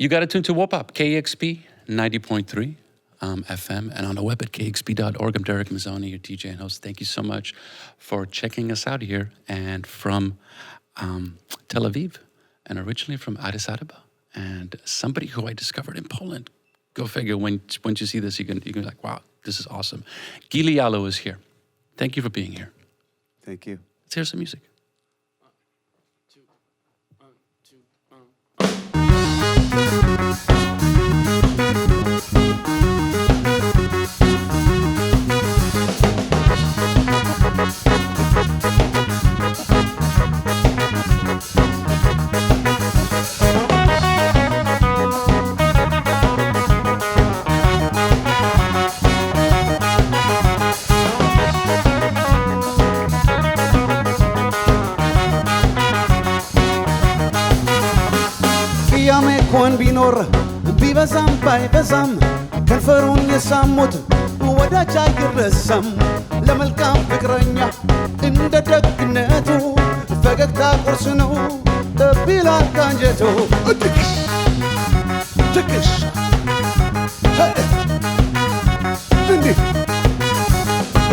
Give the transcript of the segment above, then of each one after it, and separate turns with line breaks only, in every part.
You got to tune to WOPOP, KEXP 90.3 FM, and on the web at kexp.org. I'm Darek, Mazzone, your DJ and host. Thank you so much for checking us out here, and from Tel Aviv, and originally from Addis Ababa, and somebody who I discovered in Poland. Go figure. When you see this, you can be like, wow, this is awesome. Gili Yalo is here. Thank you for being here.
Thank you.
Let's hear some music.
እንኳን ቢኖር ቢበዛም ባይበዛም ከንፈሩን የሳሙት ወዳጅ አይረሳም። ለመልካም ፍቅረኛ እንደ ደግነቱ ፈገግታ ቁርስ ነው ቢላል ካንጀቱ ትክሽ ትክሽ እንዲህ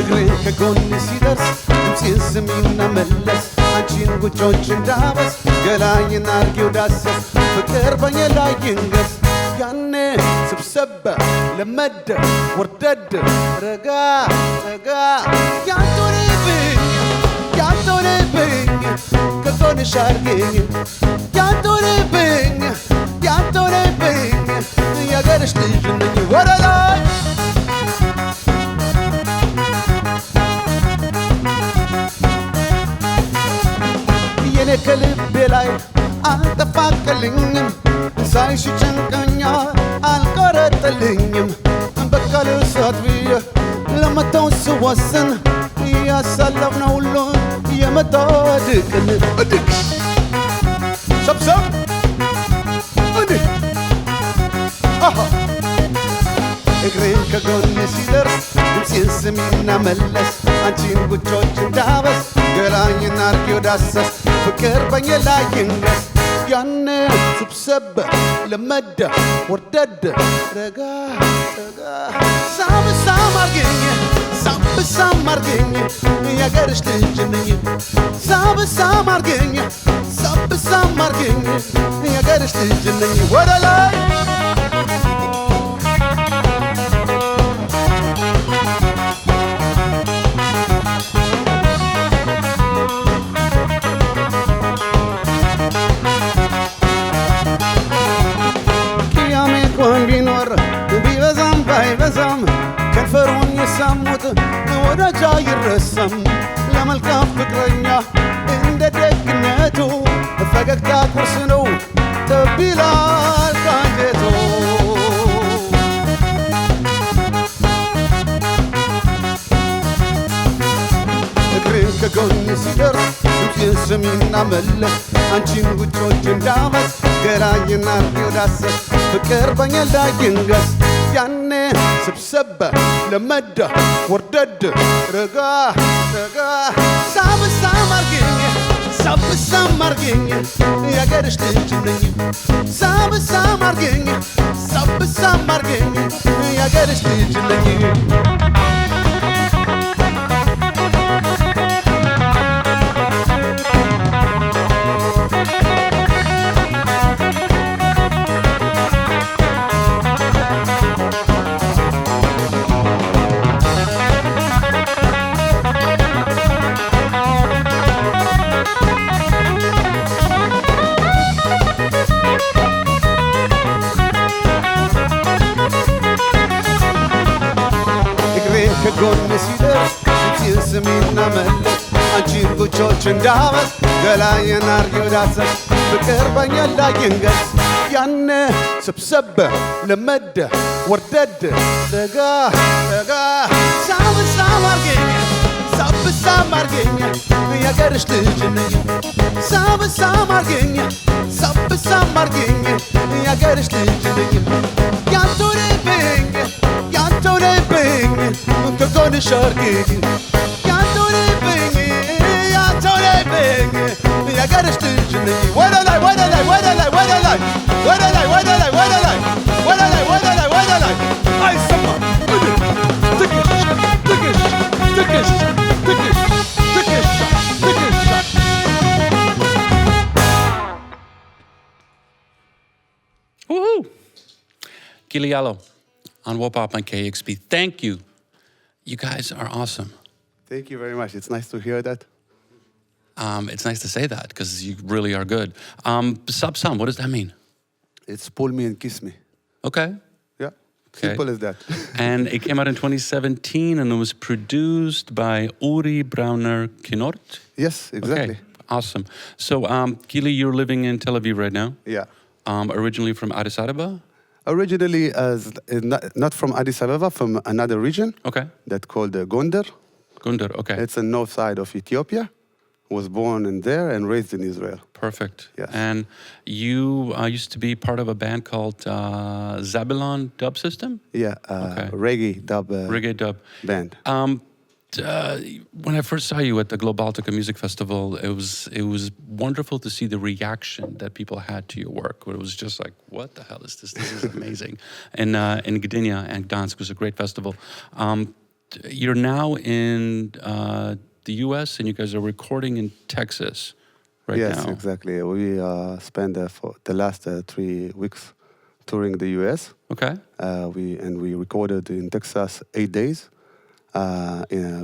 እግሬ ከጎን ሲደርስ ድምፄን ስሚና መለስ አንቺን ጉጮች እንዳበስ ገላዬን አርጌው ዳሰስ ፍቅር በኔ ላይ ይንገስ ያኔ ስብሰብ ለመደ ወርደድ ረጋ ረጋ ያንቶንብኝ ከጎንሽ አርጌኝ ያንቶንብኝ የአገርሽ ልጅ ነኝ ወደ ላይ የኔ ከልቤ ላይ አልጠፋቅልኝም ሳይሽ ጨንቀኛል አልቆረጥልኝም በቃል እሳት ብዬ ለመተው ስወስን ያሳለፍነው ሁሉ የመጣድቅን እድቅ ሰብሰብ እንዲህ እግሬን ከጎን ሲደርስ ድምፄን ስሚና መለስ አንቺን ጉጮች እንዳበስ ገላዬን አርጌው ዳሰስ ፍቅር በኔ ላይ ይንገስ ያኔ ስብሰብ ለመደ ወርደድ ረጋ ረጋ ሳብ ሳም አርገኝ የአገርሽ ልጅ ነኝ ሳብ ሳም አርገኝ የአገርሽ ልጅ ነኝ ወደ ላይ ባይበዛም ከንፈሩን የሳሙት ወዳጅ አይረሳም። ለመልካም ፍቅረኛ እንደ ደግነቱ ፈገግታ ቁርስ ነው ቢላል ካንጀቱ እግሬን ከጎን ሲደርስ ድምፄን ስሚና መለስ አንቺን ጉጮች እንዳበስ ገላዬን አርጌው ዳሰስ ፍቅር በኔ ላይ ይንገስ ያኔ ስብሰብ ለመደ ወርደድ ረጋ ረጋ ሳብ ሳም አርገኝ የአገርሽ ልጅ ነኝ ሳብ ሳም አርገኝ የአገርሽ ልጅ ነኝ ከጎን ሲደርስ ድምፄን ስሚና መለስ አንቺን ጉጮች እንዳበስ ገላዬን አርጌው ዳሰስ ፍቅር በኔ ላይ ይንገስ ያኔ ስብሰብ ለመደ ወርደድ ረጋ ረጋ ሳብ ሳም አርገኝ የአገርሽ ልጅ ነኝ ሳብ ሳም አርገኝ የአገርሽ ልጅ ነኝ ያንቶንብኝ ከጎንሽ አርጌኝ ያንቶንብኝ የአገርሽ ልጅ ነኝ ወደ ላይ ወደ ላይ ወደ ላይ ወደ ላይ ወደ ላይ ወደ ላይ
Gili Yalo on Wopop on KEXP. Thank you. You guys are awesome.
Thank you very much. It's nice to hear that.
It's nice to say that because you really are good. Sab Sam, what does that mean?
It's pull me and kiss me.
Okay.
Yeah.
Okay.
Simple as that.
And it came out in 2017 and it was produced by Uri Brauner Kinort.
Yes, exactly.
Okay. Awesome. So, Gili, you're living in Tel Aviv right now.
Yeah.
Originally from Addis Ababa?
Originally, not from Addis Ababa, from another region.
Okay.
That's called Gondar.
Gundar, okay.
It's the north side of Ethiopia. Was born in there and raised in Israel.
Perfect.
Yes.
And you used to be part of a band called Zabylon Dub System?
Yeah,
Okay.
reggae dub
Reggae Dub.
band.
When I first saw you at the Globaltica Music Festival, it was wonderful to see the reaction that people had to your work. Where it was just like, "What the hell is this? This is amazing!" And in Gdynia and Gdansk was a great festival. You're now in the U.S. and you guys are recording in Texas right now.
Yes, exactly. We spent for the last 3 weeks touring the U.S.
Okay.
We recorded in Texas 8 days.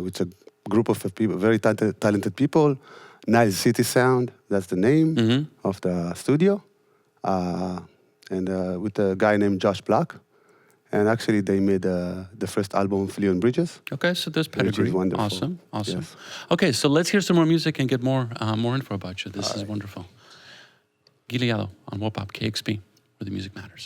With a group of people, very talented people. Nile City Sound, that's the name of the studio. And with a guy named Josh Black. And actually, they made the first album, Fleon Bridges.
Okay, so there's pedigree.
Which is wonderful.
Awesome.
Yes.
Okay, so let's hear some more music and get more info about you. This is wonderful. Gili Yalo on Wopop KEXP, where the music matters.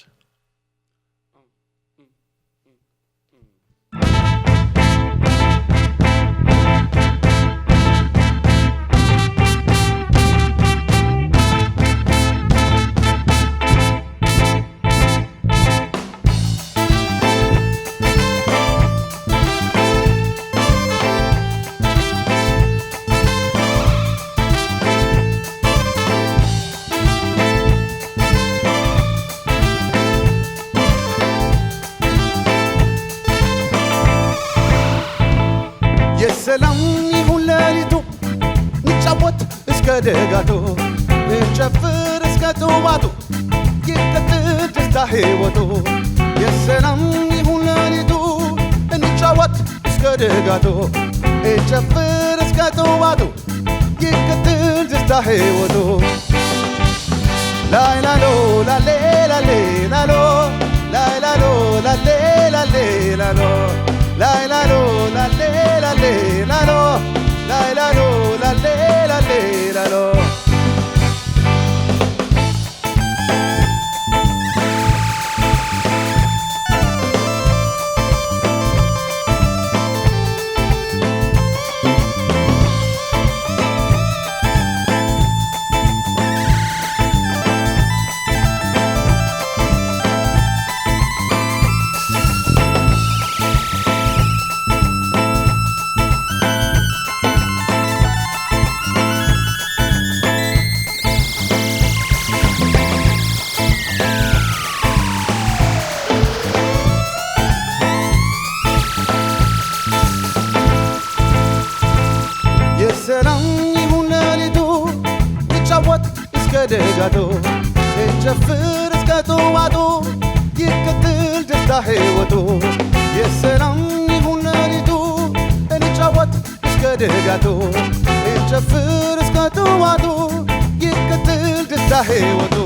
የሰላም ይሁን ሌሊቱ ንጫወት እስከ ደጋቱ እንጨፍር እስከ ጥዋቱ ይቀጥል ደስታ ሕይወቱ የሰላም ይሁን ሌሊቱ እንጫወት እስከ ደጋቱ እንጨፍር እስከ ጥዋቱ ይቀጥል ደስታ ሕይወቱ ላይላሎ ላሌ ላሌ ላሎ ላይላሎ ላሌ ላሌ ላሎ ላይላሎ ላሌ ላሌ ላሎ ላይላሎ ላሌ ላሌ ላሎ ደጋዶ እንጨፍር እስከ ጥዋቱ ይቀጥል ደስታ ሕይወቱ የሰላም ይሁን ሌሊቱ እንጫወት እስከ ደጋቱ እንጨፍር እስከ ጥዋቱ ይቀጥል ደስታ ሕይወቱ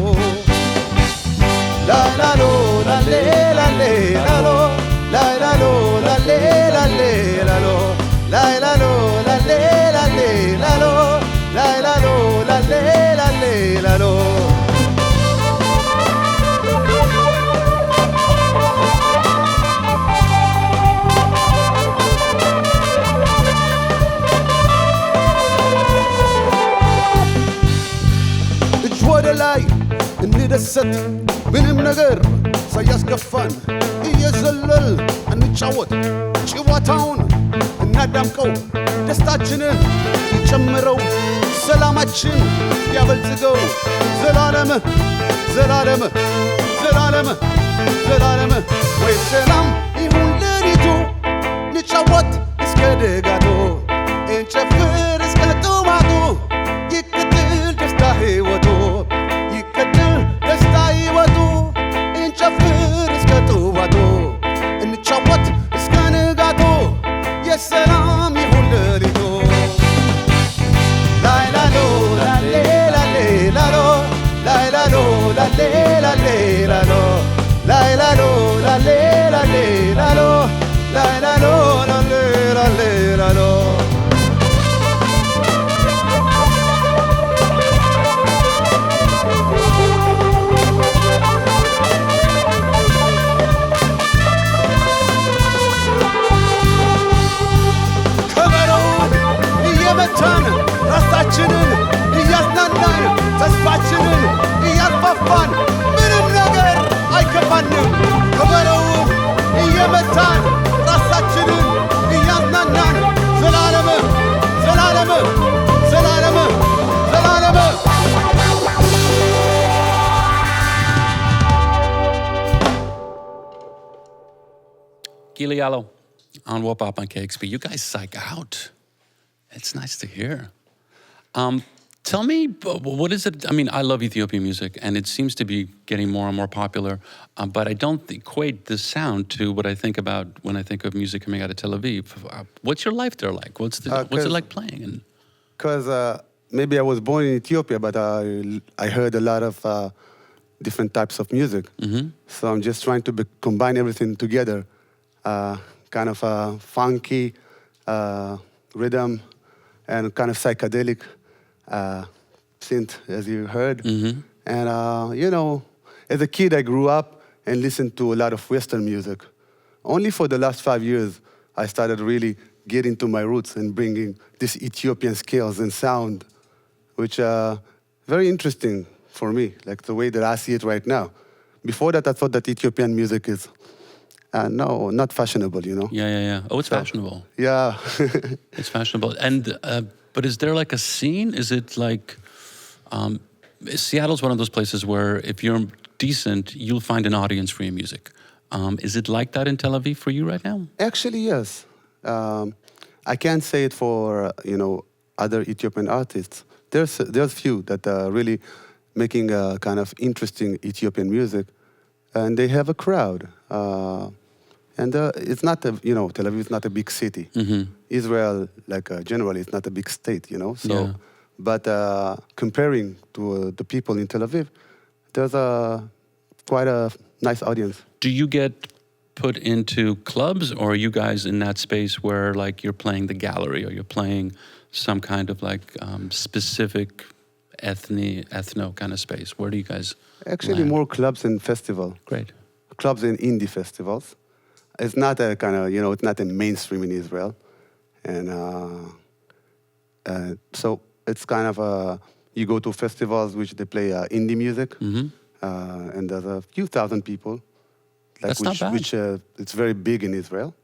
ላይላሎ ላሌ ላሌ ላሎ ላይላሎ ላሌ ላሌ ላሎ ላይላሎ ላሌ ላሌ ላሎ ላይላሎ ላሌ ላሌ ላሎ እጅ ወደ ላይ እንደሰት ምንም ነገር ሳያስገፋን እየዘለል እንጫወት ጭዋታውን እናዳምቀው ደስታችንን ይጨምረው ሰላማችን ያበልጽገው ዘላለም ዘላለም ዘላለም ዘላለም ወይ ሰላም ይሁን ሌሊቱ ንጫወት እስከ ደጋቱ እንጨፍር እስከ ጥዋቱ ይቀጥል ደስታ ሕይወቱ ይቀጥል ደስታ ሕይወቱ እንጨፍር እስከ ጥዋቱ la le la le la lo, la la lo, la le la le la lo, la la lo, la le la le la lo. እየመታን ራሳችንን እያዝናናን ተስፋችንን እያስፋፋን ምንም ነገር አይከፋንም። ከበሮውን እየመታን ራሳችንን እያዝናናን ዘላለም ዘላለም ዘላለም ዘላለም
Gili Yalo on Whoop Up on KEXP. You guys psych out. It's nice to hear. Tell me, what is it? I mean, I love Ethiopian music, and it seems to be getting more and more popular, but I don't equate the sound to what I think about when I think of music coming out of Tel Aviv. What's your life there like? What's it like playing?
Because maybe I was born in Ethiopia, but I heard a lot of different types of music. Mm-hmm. So I'm just trying to combine everything together, kind of funky rhythm, and kind of psychedelic synth, as you heard. Mm-hmm. And, you know, as a kid, I grew up and listened to a lot of Western music. Only for the last 5 years, I started really getting to my roots and bringing these Ethiopian scales and sound, which are very interesting for me, like the way that I see it right now. Before that, I thought that Ethiopian music is, no, not fashionable, you know?
Yeah. Oh, it's fashionable.
Yeah.
It's fashionable. And, but is there like a scene? Is it like, Seattle's one of those places where if you're decent, you'll find an audience for your music. Is it like that in Tel Aviv for you right now?
Actually, yes. I can't say it for, you know, other Ethiopian artists. There's few that are really making a kind of interesting Ethiopian music, and they have a crowd. And it's not a, you know, Tel Aviv is not a big city. Mm-hmm. Israel, like generally, it's not a big state, you know. So, yeah. But comparing to the people in Tel Aviv, there's quite a nice audience.
Do you get put into clubs, or are you guys in that space where, like, you're playing the gallery, or you're playing some kind of like specific ethno kind of space? Where do you guys?
Actually,
land?
More clubs and festivals.
Great.
Clubs and indie festivals. It's not a kind of, you know, it's not a mainstream in Israel. And so it's kind of you go to festivals which they play indie music, mm-hmm. And there's a few thousand people. Like
That's not bad.
Which it's very big in Israel.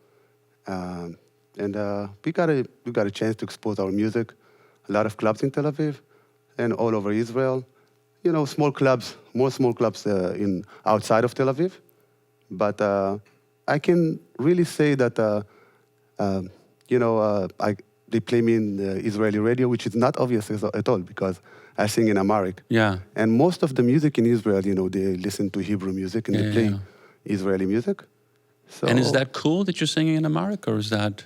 And we got a chance to expose our music. A lot of clubs in Tel Aviv and all over Israel. You know, more small clubs in outside of Tel Aviv. But I can really say that, you know, they play me in the Israeli radio, which is not obvious at all because I sing in Amharic.
Yeah.
And most of the music in Israel, you know, they listen to Hebrew music and they play Israeli music. So,
and is that cool that you're singing in Amharic, or is that?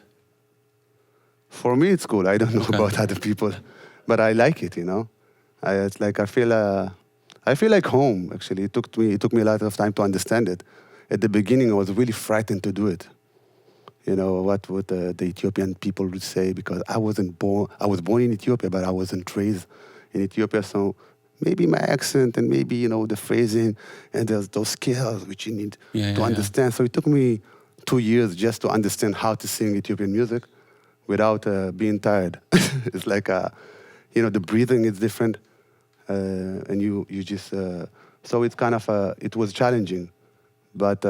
For me, it's cool. I don't know about other people, but I like it, you know. It's like I feel like home, actually. It took me a lot of time to understand it. At the beginning, I was really frightened to do it. You know, what would the Ethiopian people would say, because I was born in Ethiopia, but I wasn't raised in Ethiopia. So maybe my accent and maybe, you know, the phrasing and there's those skills which you need to understand. So it took me 2 years just to understand how to sing Ethiopian music without being tired. It's like, you know, the breathing is different. And you just, so it's kind of, it was challenging. But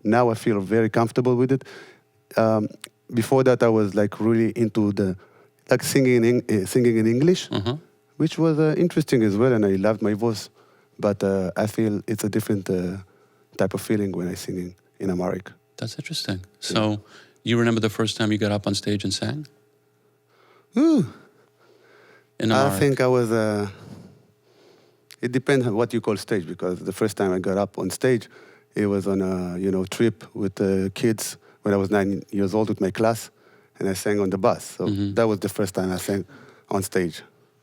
now I feel very comfortable with it. Before that, I was like really into singing in English, mm-hmm. which was interesting as well, and I loved my voice. But I feel it's a different type of feeling when I sing in Amharic.
That's interesting. So you remember the first time you got up on stage and sang?
Ooh.
In Amharic?
I think I was... it depends on what you call stage, because the first time I got up on stage, it was on a, you know, trip with kids when I was 9 years old with my class, and I sang on the bus. So that was the first time I sang on stage.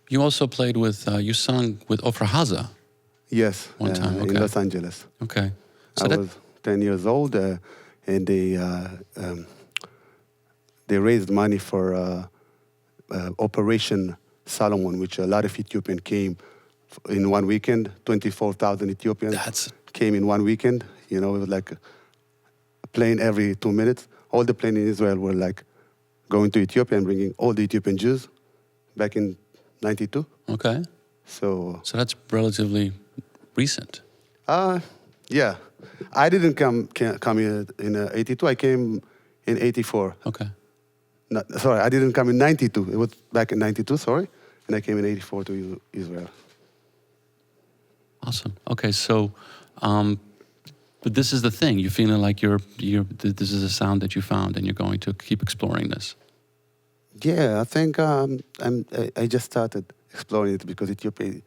You also played with, you sung with Ofra Haza.
Yes,
One time,
in
okay.
Los Angeles.
Okay. So
I was 10 years old, and they raised money for Operation Solomon, which a lot of Ethiopians came in one weekend. 24,000 Ethiopians came in one weekend. You know, it was like a plane every 2 minutes. All the planes in Israel were like going to Ethiopia and bringing all the Ethiopian Jews back in 92.
Okay.
So
that's relatively recent.
Yeah. I didn't come here in 82. I came in 84.
Okay.
Sorry, I didn't come in 92. It was back in 92, sorry. And I came in 84 to Israel.
Awesome. Okay, so, but this is the thing. You're feeling like this is a sound that you found and you're going to keep exploring this.
Yeah, I think I just started exploring it because Ethiopia,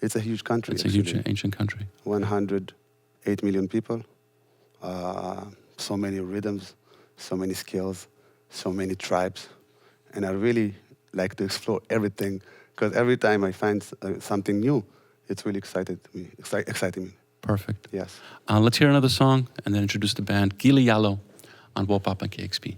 it's a huge country.
It's a huge ancient country.
108 million people, so many rhythms, so many scales, so many tribes. And I really like to explore everything because every time I find something new, it's really exciting me.
Perfect.
Yes.
Let's hear another song and then introduce the band Gili Yalo on Wopap and KEXP.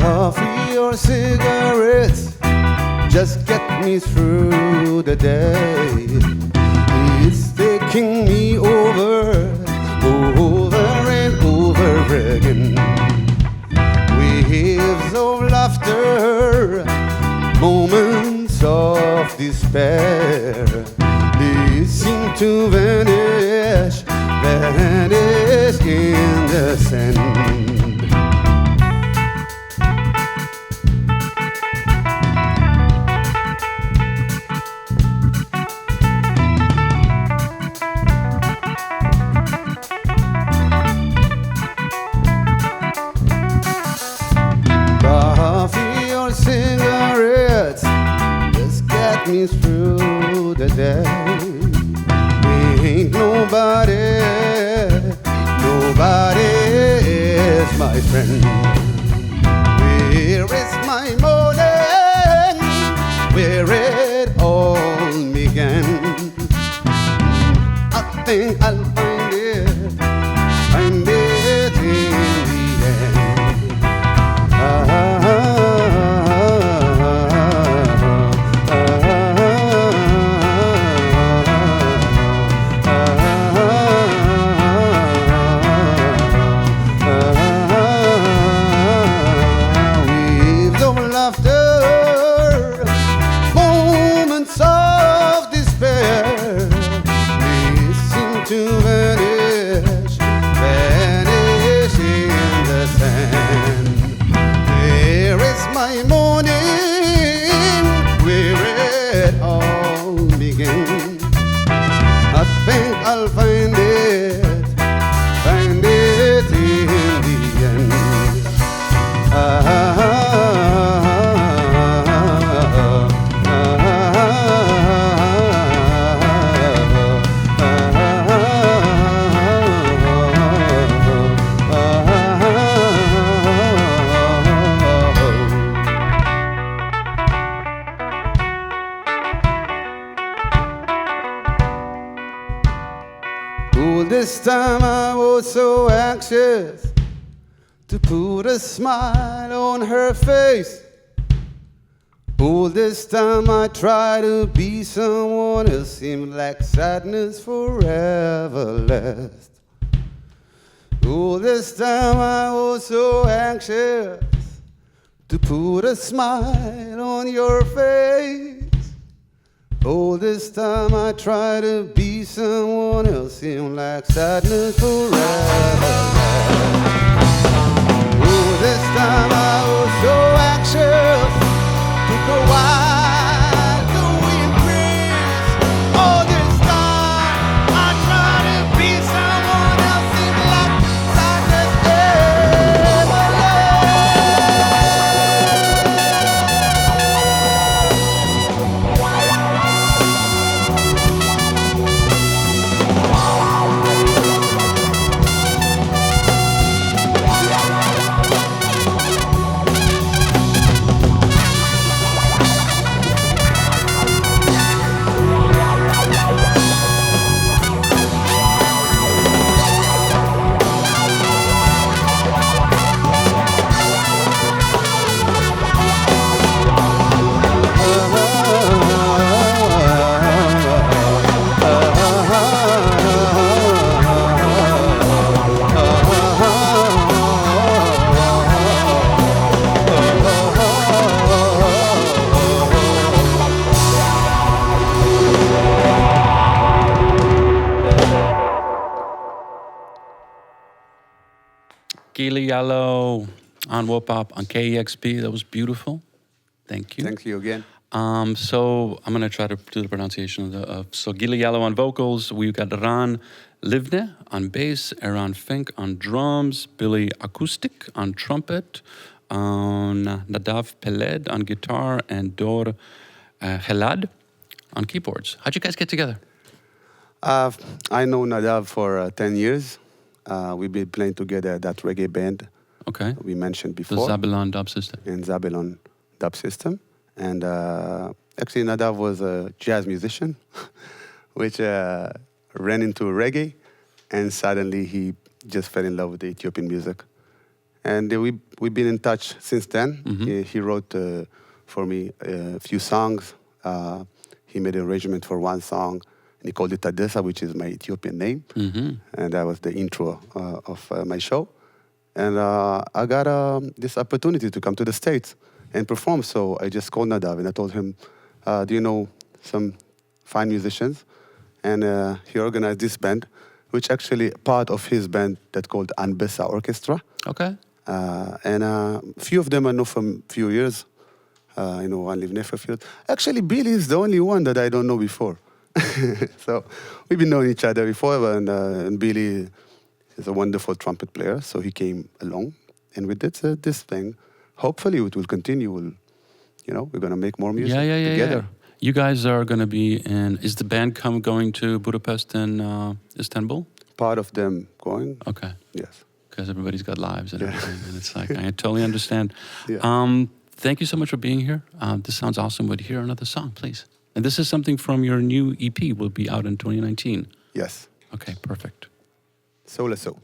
Coffee or cigarettes just get me through the day. It's taking me over and over again. Waves of laughter, moments of despair. They seem to vanish in the sand. Coffee or cigarettes just get me through the day. Ain't nobody is my friend. Where is my morning? Where it all began? I think I'll find it in the end. Waves of laughter, moments of despair, they seem to vanish in the sand. Where is my morning? Where it all begins? I think I'll find it in the end. All this time I was so anxious to put a smile on her face. All this time I tried to be someone who seemed like sadness forever last. All this time I was so anxious to put a smile on your face. All this time I try to be someone else, seem like sadness forever. Oh, this time I was so anxious, took a while to embrace. All this time I try to be someone else, seem like sadness
Gili Yalo on Wopop on KEXP. That was beautiful. Thank you.
Thank you again.
So I'm going to try to do the pronunciation of so Gili Yalo on vocals. We've got Ran Livne on bass, Eran Fink on drums, Billy Acoustic on trumpet, on Nadav Peled on guitar, and Dor Helad on keyboards. How'd you guys get together?
I know Nadav for 10 years. We've been playing together at that reggae band
Okay.
we mentioned
The
before.
Zabylon dub system.
In Zabylon dub system. And actually Nadav was a jazz musician, which ran into reggae, and suddenly he just fell in love with the Ethiopian music. And we've been in touch since then.
Mm-hmm.
He wrote for me a few songs. He made an arrangement for one song, and he called it Tadessa, which is my Ethiopian name.
Mm-hmm.
And that was the intro of my show. And I got this opportunity to come to the States and perform. So I just called Nadav and I told him, do you know some fine musicians? And he organized this band, which actually part of his band that called Anbessa Orchestra.
Okay.
And a few of them I know from few years. I know one lived there for a few years. Actually, Billy is the only one that I don't know before. So we've been knowing each other before, and Billy is a wonderful trumpet player, so he came along, and we did this thing. Hopefully, it will continue. We're going to make more music together.
Yeah. You guys are going to be in. Is the band going to Budapest and Istanbul?
Part of them going.
Okay.
Yes.
Because everybody's got lives and everything, and it's like I totally understand.
Yeah.
Thank you so much for being here. This sounds awesome. Would you hear another song, please? And this is something from your new EP. Will be out in 2019.
Yes.
Okay, perfect.
So.
So.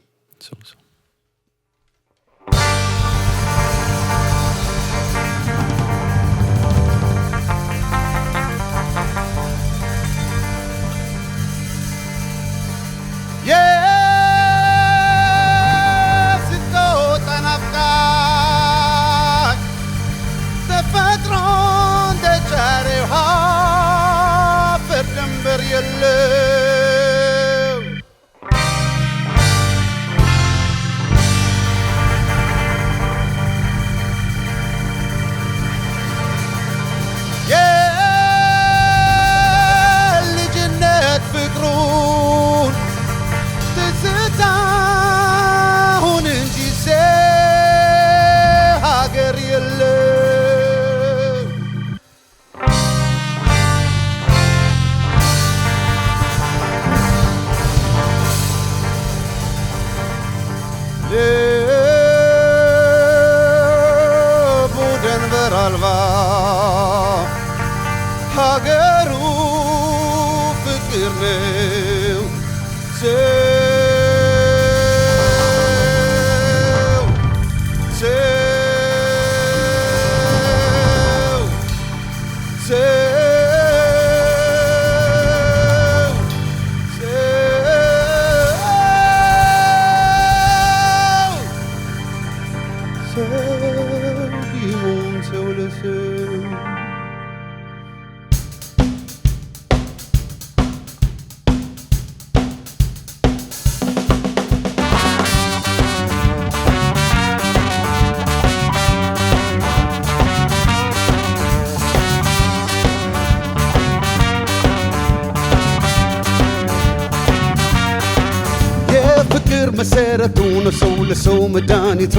የፍቅር መሰረቱ ነው ሰው ለሰው መድኃኒቱ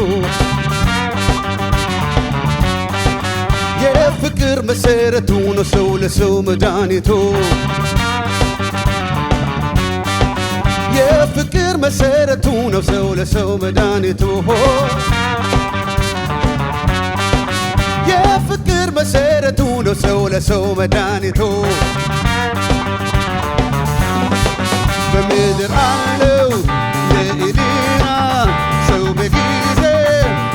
የፍቅር መሰረቱ ነው ሰው ለሰው መድኃኒቱ የፍቅር መሰረቱ ነው ሰው ለሰው መድኃኒቱ የፍቅር መሰረቱ ነው ሰው ለሰው መድኃኒቱ በምድር አለው ለኢሊና ሰው በጊዜ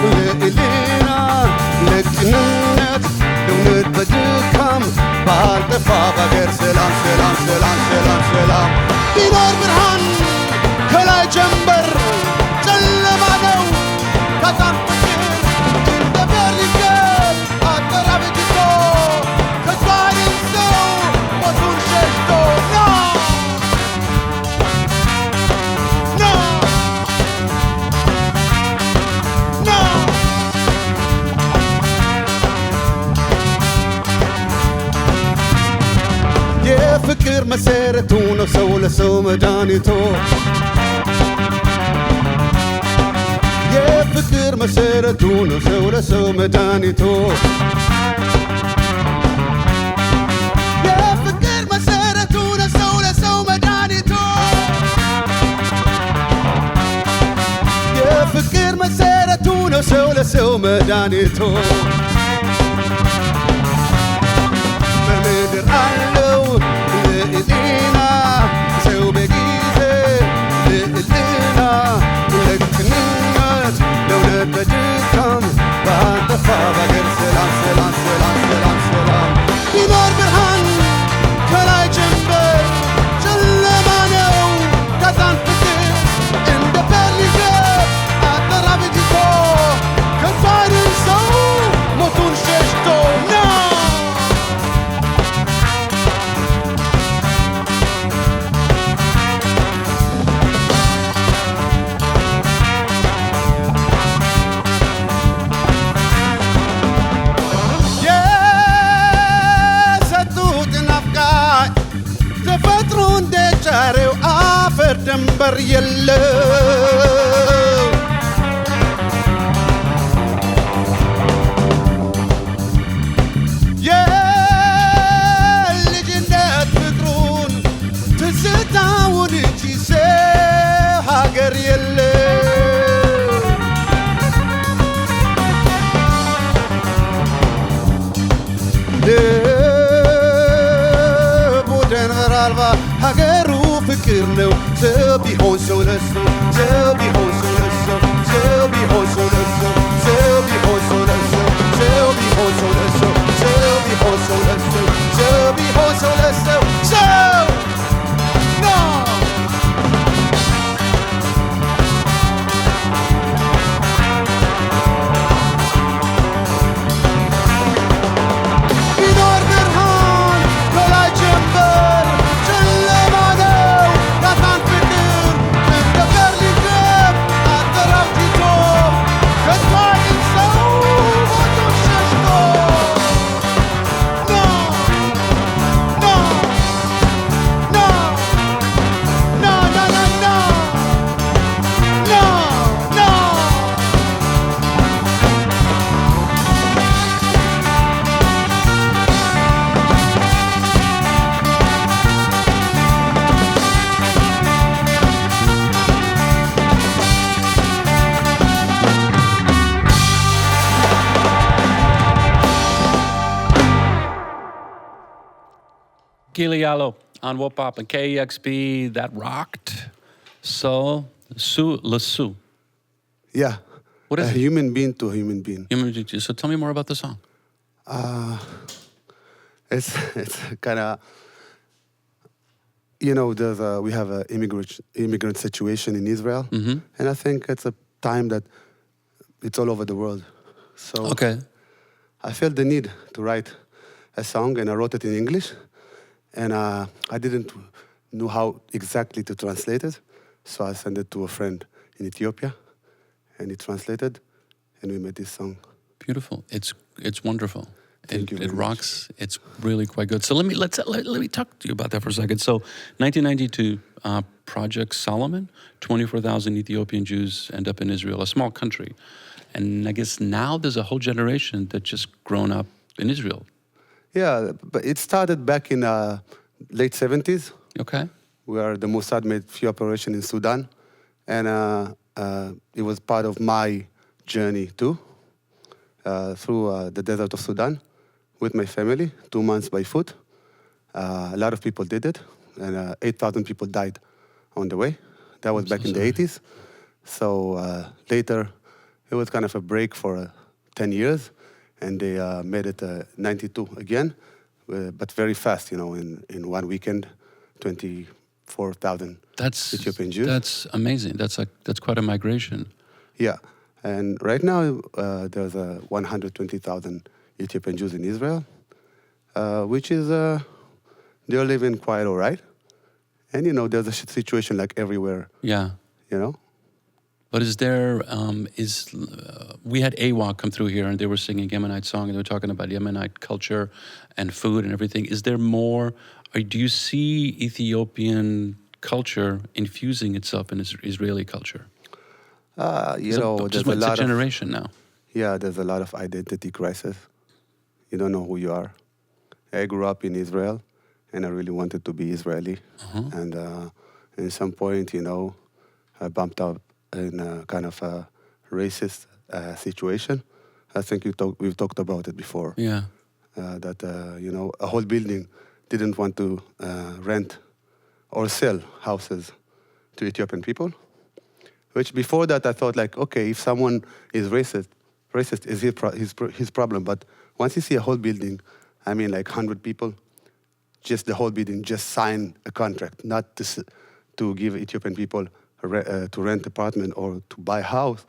ለኢሊና ለቅንነት ለእውነት በድካም ባልጠፋ ባገር ሰላም ሰላም ሰላም ሰላም ሰላም ቢኖር ብርሃን ከላይ ጀንበር ጨለማ ነው ከዛም ፍቅር እንደ በርሊገብ አጠራብጅቶ ከቷይን ሰው ሞቱን ሸሽቶ የፍቅር መሰረቱ ነው ሰው ለሰው መድኃኒቱ የፍቅር መሰረቱ ነው ሰው ለሰው መድኃኒቱ የፍቅር መሰረቱ ነው ሰው ለሰው መድኃኒቱ የፍቅር መሰረቱ ነው ሰው ለሰው መድኃኒቱ በምድር አለው ለኢሊና ሰው በጊዜ ለኢሊና ለቅንነት ለእውነት በድካም ባልጠፋ ባገር ሰላም ሰላም ሰላም ሰላም ሰላም ቢኖር ብርሃን ከላይ ጀንበር ጨለማ ነው ከዛን ፍቅር እንደ በርሊገብ አጠራብጅቶ ከቷይን ሰው ሞቱን ሸሽቶ ነው ዛሬው አፈር ድንበር የለው የልጅነት ፍቅሩን ትዝታውን እንጂ ሀገር የለው ልቡደን አልባ ሀገሩ ፍቅር ነው ሰው ቢሆን ሰው ለሰው ሰው ቢሆን ሰው ለሰው ሰው ቢሆን ሰው ለሰው ሰው ቢሆን ሰው ለሰው ሰው ቢሆን ሰው ለሰው ሰው ቢሆን ሰው ለሰው ሰው ቢሆን ሰው ለሰው ሰው ነው ቢኖር ብርሃን ከላይ ጀንበር ጨለማ ነው ከዛን ፍቅር እንደ በርሊገብ አጠራብጅቶ ከቷይን ሰው ሞቱን ሸሽቶ ኖ ኖ ኖ ኖ ኖ ኖ ኖ ኖ ኖ
Gili Yalo on Whoop Pop and KEXP. That rocked. So, Sue.
Yeah.
What is
a
it?
human being to a human being.
So tell me more about the song.
It's kind of, you know, we have an immigrant situation in Israel, and I think it's a time that it's all over the world. So
Okay.
I felt the need to write a song, and I wrote it in English, and I didn't know how exactly to translate it, so I sent it to a friend in Ethiopia, and he translated, and we made this song.
Beautiful. It's wonderful.
Thank you very
It
much.
rocks. It's really quite good. So let me talk to you about that for a second. So 1992, Project Solomon. 24,000 Ethiopian Jews end up in Israel, a small country. And I guess now there's a whole generation that just grown up in Israel.
Yeah, but it started back in late 70s,
Okay.
where the Mossad made few operations in Sudan. And it was part of my journey too, through the desert of Sudan with my family, 2 months by foot. A lot of people did it, and 8,000 people died on the way. That was back in the 80s. So later, it was kind of a break for 10 years, and they made it 92 again, but very fast, in 1 weekend, 24,000 Ethiopian Jews.
That's amazing. That's quite a migration.
Yeah, and right now there's 120,000 Ethiopian Jews in Israel, which is they're living quite all right. And there's a situation like everywhere.
Yeah. But is there we had AWA come through here and they were singing Yemenite song and they were talking about Yemenite culture and food and everything. Is there more? Or do you see Ethiopian culture infusing itself in Israeli culture?
There's a lot
generation now.
Yeah, there's a lot of identity crisis. You don't know who you are. I grew up in Israel, and I really wanted to be Israeli. And at some point, I bumped up in a kind of a racist situation. I think we've talked about it before.
Yeah.
That, a whole building didn't want to rent or sell houses to Ethiopian people. Which before that I thought like, okay, if someone is racist is his problem. But once you see a whole building, I mean like 100 people, just the whole building, just sign a contract, not to give Ethiopian people to rent apartment or to buy a house.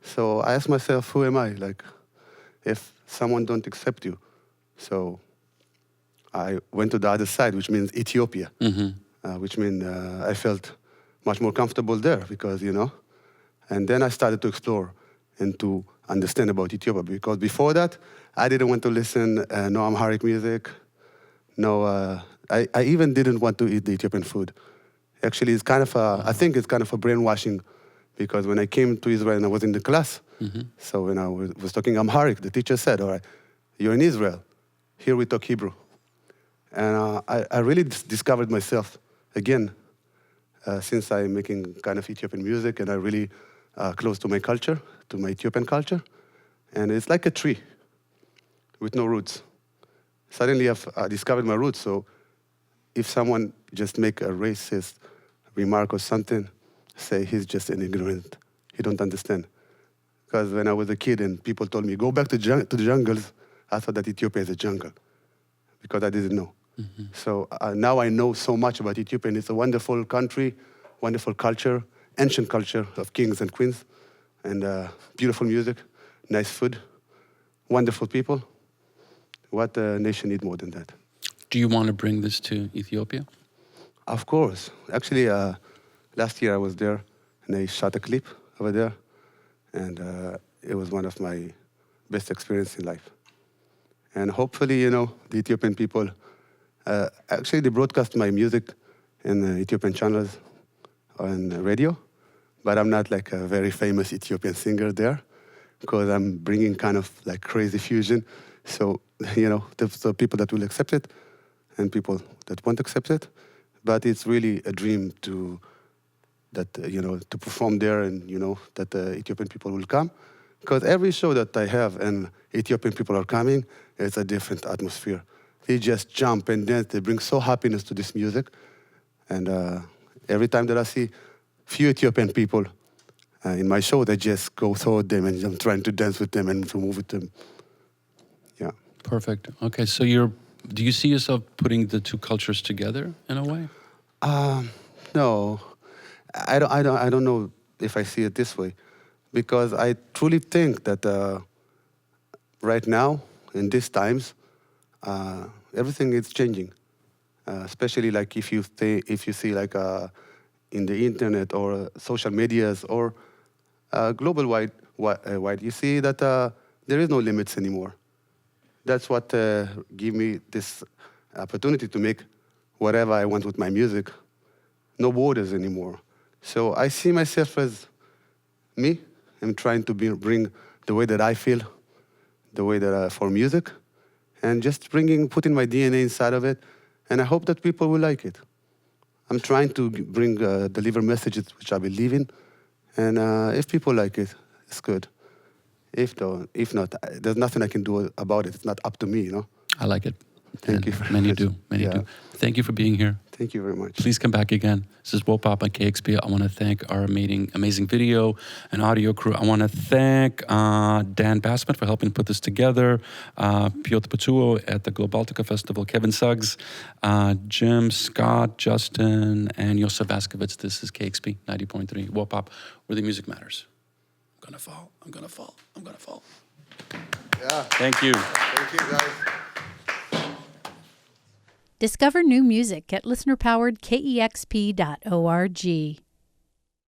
So I asked myself, who am I? Like, if someone don't accept you. So I went to the other side, which means Ethiopia, which means I felt much more comfortable there because, and then I started to explore and to understand about Ethiopia because before that, I didn't want to listen no Amharic music, I even didn't want to eat the Ethiopian food. Actually, it's kind of I think it's kind of a brainwashing because when I came to Israel and I was in the class, so when I was talking Amharic, the teacher said, all right, you're in Israel, here we talk Hebrew. And I really discovered myself again since I'm making kind of Ethiopian music and I'm really close to my culture, to my Ethiopian culture. And it's like a tree with no roots. Suddenly I've discovered my roots. So if someone just make a racist remark or something, say he's just an ignorant. He don't understand. Because when I was a kid and people told me, go back to the jungles, I thought that Ethiopia is a jungle because I didn't know. So now I know so much about Ethiopia, and it's a wonderful country, wonderful culture, ancient culture of kings and queens, and beautiful music, nice food, wonderful people. What a nation needs more than that?
Do you want to bring this to Ethiopia?
Of course. Actually, last year I was there, and I shot a clip over there, and it was one of my best experiences in life. And hopefully, the Ethiopian people, actually they broadcast my music in Ethiopian channels on radio, but I'm not like a very famous Ethiopian singer there because I'm bringing kind of like crazy fusion. So, there's the people that will accept it and people that won't accept it. But it's really a dream to perform there and, that the Ethiopian people will come. Because every show that I have and Ethiopian people are coming, it's a different atmosphere. They just jump and dance. They bring so happiness to this music. And every time that I see few Ethiopian people in my show, they just go toward them and I'm trying to dance with them and to move with them. Yeah.
Perfect. Okay, so do you see yourself putting the two cultures together in a way?
No, I don't know if I see it this way, because I truly think that right now in these times, everything is changing. Especially like if you see like in the internet or social medias or global wide, you see that there is no limits anymore. That's what give me this opportunity to make whatever I want with my music. no borders anymore. So I see myself as me. I'm trying to bring the way that I feel, the way that for music, and just putting my DNA inside of it. And I hope that people will like it. I'm trying to deliver messages which I believe in. And if people like it, it's good. If not, there's nothing I can do about it. It's not up to me, you know?
I like it.
Thank you very much.
Many do. Thank you for being here.
Thank you very much.
Please come back again. This is Wopop on KEXP. I want to thank our amazing video and audio crew. I want to thank Dan Bassman for helping put this together, Piotr Patuo at the Globaltica Festival, Kevin Suggs, Jim, Scott, Justin, and Josef Vaskovits. This is KEXP 90.3 Wopop, where the music matters. I'm gonna fall. I'm gonna fall. I'm gonna fall.
Yeah.
Thank you.
Thank you, guys.
Discover new music at listener-powered KEXP.org.